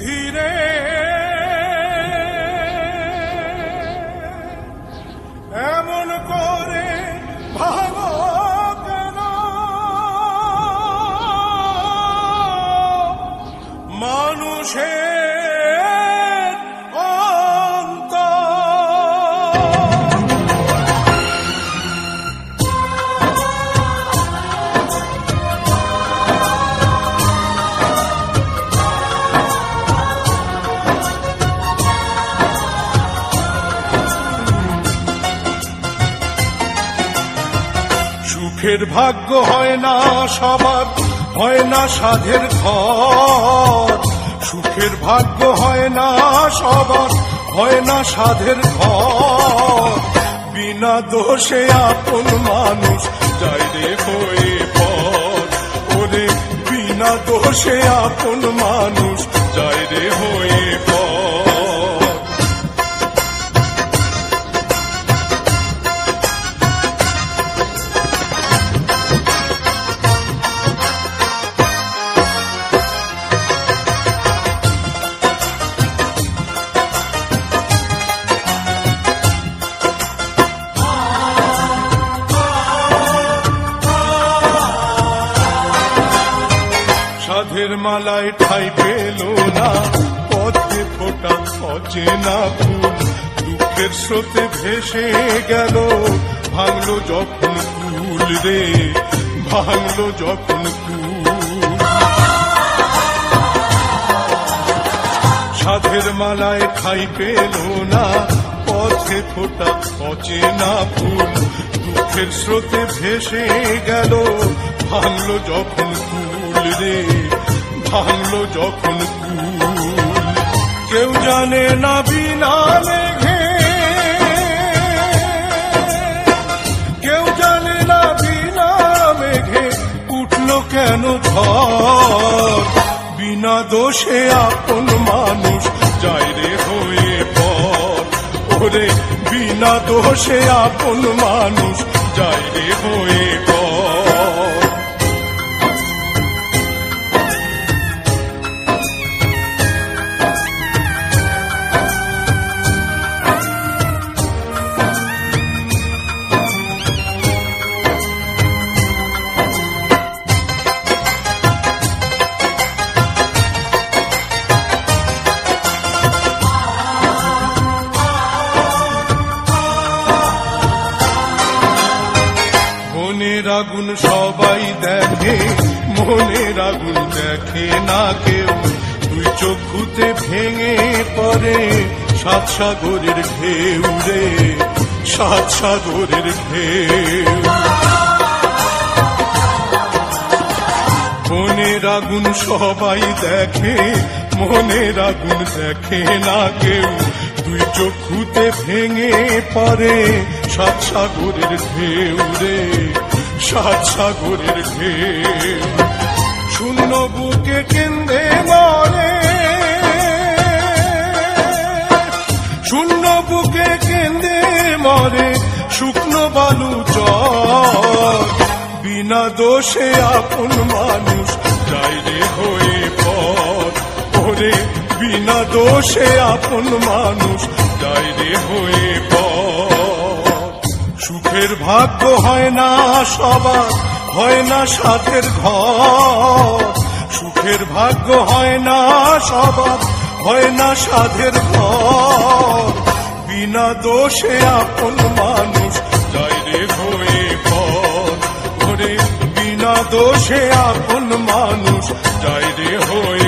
ধীরে এমন করে ভালো কেন মানুষের অন্তর। সুখের ভাগ্য হয় না সবার, হয় না সাধের ঘর। সুখের ভাগ্য হয় না সবার, হয় না সাধের ঘর। বিনা দোষে আপন মানুষ যায় রে হয়ে পর। ওরে বিনা দোষে আপন মানুষ যায় রে হয়ে পর। সাধের মালায় ঠাই পেল না, পথে ফোটা অচেনা ফুল। দুঃখের স্রোতে ভেসে গেল, ভাঙলো যখন কুল রে, ভাঙলো যখন কুল। সাধের মালায় ঠাই পেল না, পথে ফোটা অচেনা ফুল। দুঃখের স্রোতে ভেসে গেল, ভাঙলো যখন কুল রে, ভাঙলো যখন কুল। কেউ জানে না বিনা মেঘে, কেউ জানে না বিনা মেঘে উঠলো কেন ঝড়। বিনা দোষে আপন মানুষ যায় রে হয়ে পর। ওরে বিনা দোষে আপন মানুষ যায় রে হয়ে পর। মনের আগুন সবাই দেখে, মনের আগুন দেখে না কেউ। দুই চক্ষুতে ভেঙে পড়ে সাত সাগরের ঢেউ রে, সাত সাগরের ঢেউ। মনের আগুন সবাই দেখে, মনের আগুন দেখে না কেউ। দুই চক্ষুতে ভেঙে পড়ে সাত সাগরের ঢেউ রে, সাত সাগরের ঢেউ। শূন্য বুকে কেন্দ্রে মরে, শূন্য বুকে কেন্দ্রে মরে শুকনো বালু চর। বিনা দোষে আপন মানুষ যায় রে হয়ে পর। ওরে বিনা দোষে আপন মানুষ যায় রে হয়ে পর। সুখের ভাগ্য হয় না সবার, হয় না সাধের ঘর। সুখের ভাগ্য হয় না সবার, হয় না সাধের ঘর। বিনা দোষে আপন মানুষ যায় রে হয়ে পর। ওরে বিনা দোষে আপন মানুষ যায় রে হয়ে